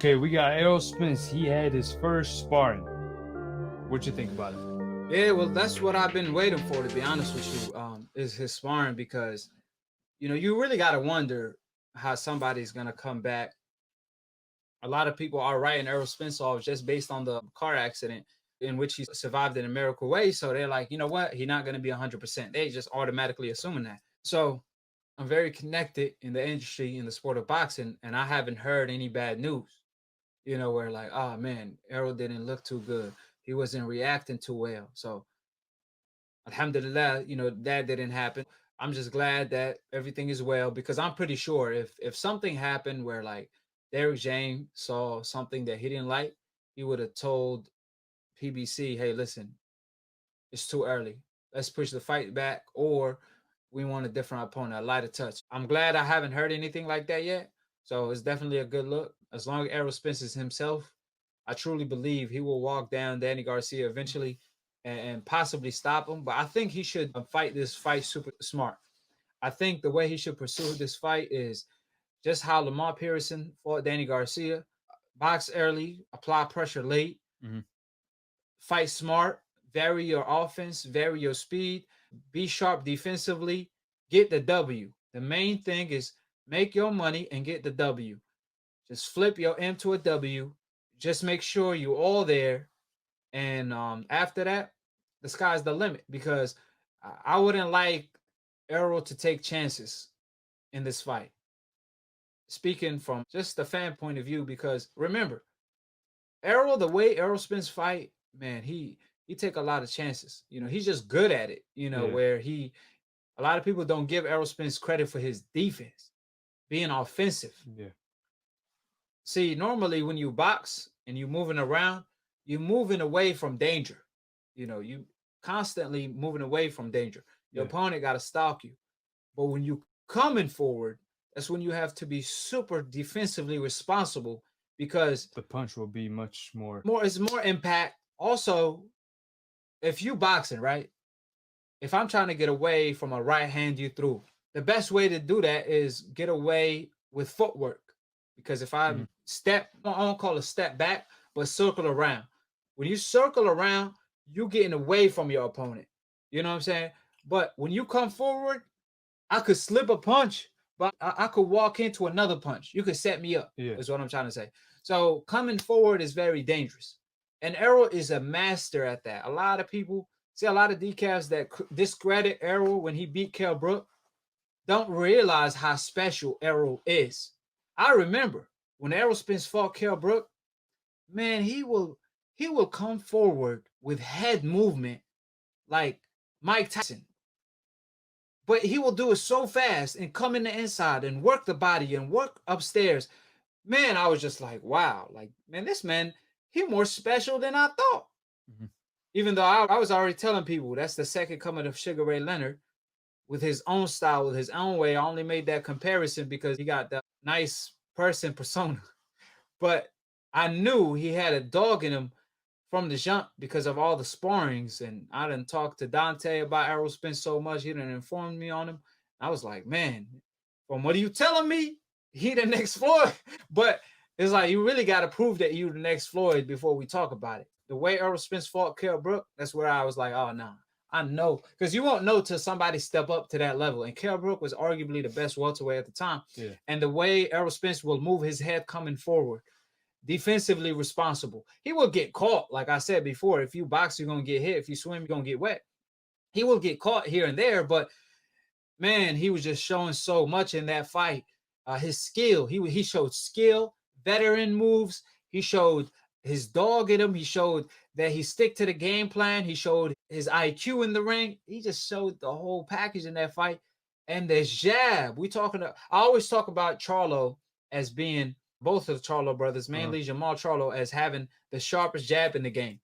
Okay, we got Errol Spence. He had his first sparring. What you think about it? Yeah, well, that's what I've been waiting for, to be honest with you, is his sparring because, you really got to wonder how somebody's going to come back. A lot of people are writing Errol Spence off just based on the car accident in which he survived in a miracle way. So they're like, you know what? He's not going to be 100%. They just automatically assuming that. So I'm very connected in the industry, in the sport of boxing, and I haven't heard any bad news, where like, oh man, Errol didn't look too good. He wasn't reacting too well. So alhamdulillah, that didn't happen. I'm just glad that everything is well because I'm pretty sure if something happened where like Derek James saw something that he didn't like, he would have told PBC, hey, listen, it's too early. Let's push the fight back, or we want a different opponent, a lighter touch. I'm glad I haven't heard anything like that yet. So it's definitely a good look. As long as Errol Spence is himself, I truly believe he will walk down Danny Garcia eventually and possibly stop him. But I think he should fight this fight super smart. I think the way he should pursue this fight is just how Lamar Pearson fought Danny Garcia. Box early, apply pressure late, Mm-hmm. fight smart, vary your offense, vary your speed, be sharp defensively, get the W. The main thing is make your money and get the W. Just flip your M to a W. Just make sure you're all there. And after that, the sky's the limit because I wouldn't like Errol to take chances in this fight. Speaking from just the fan point of view, because remember, Errol, the way Errol Spence fight, man, he take a lot of chances. He's just good at it. Yeah. Where a lot of people don't give Errol Spence credit for his defense, being offensive. Yeah. See, normally when you box and you're moving around, you're moving away from danger. You constantly moving away from danger. Your opponent got to stalk you. But when you coming forward, that's when you have to be super defensively responsible because The punch will be much more. it's more impact. Also, if you boxing, right? If I'm trying to get away from a right hand you threw, the best way to do that is get away with footwork. Because if I step, I don't call it step back, but circle around. When you circle around, you getting away from your opponent. You know what I'm saying? But when you come forward, I could slip a punch, but I could walk into another punch. You could set me up, Yeah. is what I'm trying to say. So coming forward is very dangerous. And Errol is a master at that. A lot of people see a lot of decals that discredit Errol when he beat Kell Brook don't realize how special Errol is. I remember when Errol Spence fought Kell Brook, man, he will come forward with head movement like Mike Tyson. But he will do it so fast and come in the inside and work the body and work upstairs. Man, I was just like, wow, like, man, this man, he more special than I thought. Mm-hmm. Even though I was already telling people that's the second coming of Sugar Ray Leonard with his own style, with his own way. I only made that comparison because he got that nice person persona. But I knew he had a dog in him from the jump because of all the sparrings. And I didn't talk to Dante about Errol Spence so much. He didn't inform me on him. I was like, man, from what are you telling me? He the next Floyd. But it's like, you really got to prove that you the next Floyd before we talk about it. The way Errol Spence fought Kell Brook, that's where I was like, oh, no. I know. Because you won't know till somebody step up to that level. And Kell Brook was arguably the best welterweight at the time. Yeah. And the way Errol Spence will move his head coming forward, defensively responsible. He will get caught, like I said before. If you box, you're going to get hit. If you swim, you're going to get wet. He will get caught here and there, but man, he was just showing so much in that fight. His skill, he showed skill, veteran moves. He showed his dog in him. He showed that he stick to the game plan. He showed his IQ in the ring. He just showed the whole package in that fight. And the jab, I always talk about Charlo as being both of the Charlo brothers, mainly Jamal Charlo, as having the sharpest jab in the game.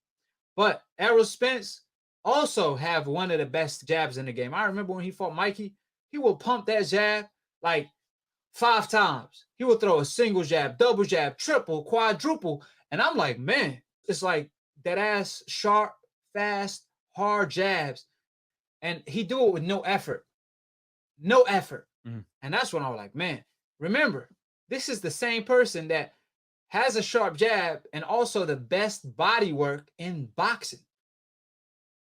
But Errol Spence also have one of the best jabs in the game. I remember when he fought Mikey, he will pump that jab like 5 times. He will throw a single jab, double jab, triple, quadruple. And I'm like, man, it's like that ass sharp, fast, hard jabs. And he do it with no effort. No effort. Mm-hmm. And that's when I was like, man, remember, this is the same person that has a sharp jab, and also the best body work in boxing.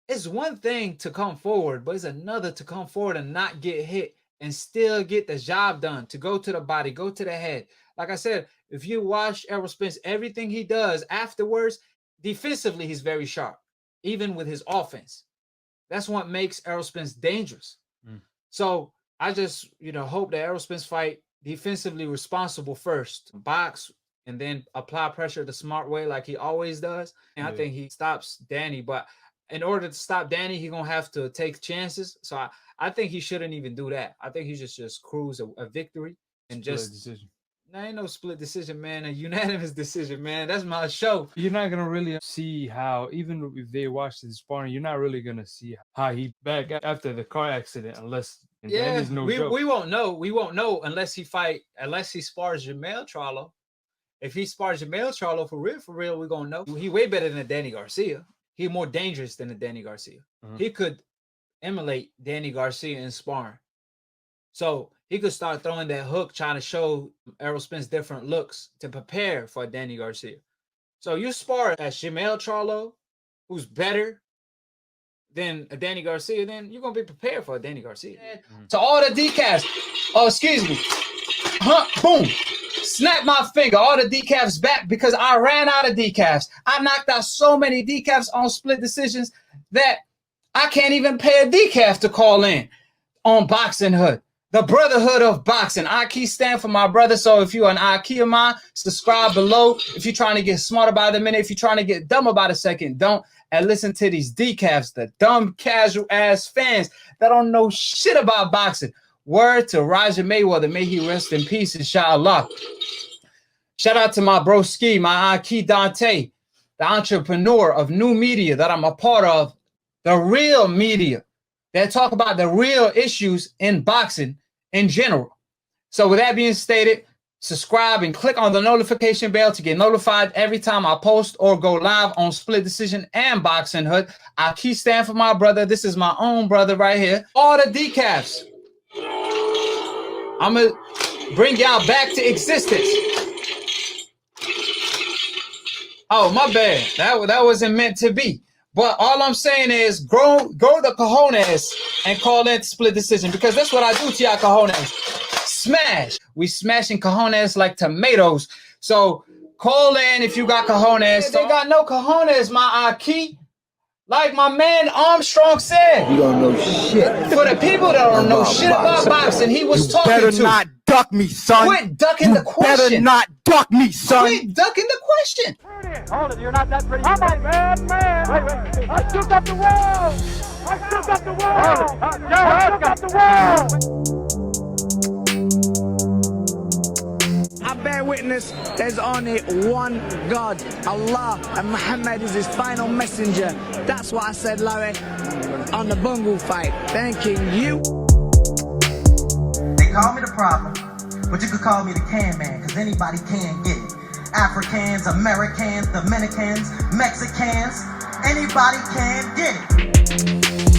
It's one thing to come forward, but it's another to come forward and not get hit and still get the job done, to go to the body, go to the head. Like I said, if you watch Errol Spence, everything he does afterwards, defensively, he's very sharp, even with his offense. That's what makes Errol Spence dangerous. So I just, hope that Errol Spence fight defensively responsible first, box, and then apply pressure the smart way like he always does. And I think he stops Danny, but in order to stop Danny, he's going to have to take chances. So I think he shouldn't even do that. I think he just cruise a victory and Split just decision. There ain't no split decision, man. A unanimous decision, man. That's my show. You're not gonna really see how, even if they watch the sparring, you're not really gonna see how he back after the car accident, unless we won't know. We won't know unless he spars Jermell Charlo. If he spars Jermell Charlo for real, we're gonna know. He way better than Danny Garcia. He more dangerous than the Danny Garcia. He could emulate Danny Garcia in sparring. So he could start throwing that hook, trying to show Errol Spence different looks to prepare for Danny Garcia. So you spar at Jermell Charlo, who's better than a Danny Garcia, then you're going to be prepared for a Danny Garcia. To all the decafs, excuse me, boom, snap my finger, all the decafs back because I ran out of decafs. I knocked out so many decafs on split decisions that I can't even pay a decaf to call in on Boxing Hood. The Brotherhood of Boxing. AKHi stand for my brother. So if you're an AKHi of mine, subscribe below. If you're trying to get smarter by the minute, if you're trying to get dumber by the second, don't. And listen to these decafs, the dumb, casual ass fans that don't know shit about boxing. Word to Roger Mayweather. May he rest in peace, inshallah. Shout out to my bro Ski, my AKHi Dante, the entrepreneur of new media that I'm a part of, the real media that talk about the real issues in boxing in general. So with that being stated, subscribe and click on the notification bell to get notified every time I post or go live on Split Decision and Boxing Hood. AKHi stand for my brother. This is my own brother right here. All the decafs. I'm going to bring y'all back to existence. Oh, my bad. That wasn't meant to be. But all I'm saying is grow the cojones and call it Split Decision, because that's what I do to y'all cojones. Smash. We smashing cojones like tomatoes. So call in if you got cojones. They got no cojones, my AKHi. Like my man Armstrong said. You don't know shit. For the people that don't know shit about boxing, he was talking to. You better not duck me, son. Quit ducking the question. Better not duck me, son. Quit ducking the question. Hold it, you're not that pretty. I'm a bad man. Wait. I took up the world. I took up the world. I took up the world. I bear witness, there's only one God, Allah, and Muhammad is his final messenger. That's what I said, Larry, on the Bungle fight. Thanking you. They call me the problem, but you could call me the can man, because anybody can get it. Africans, Americans, Dominicans, Mexicans, anybody can get it.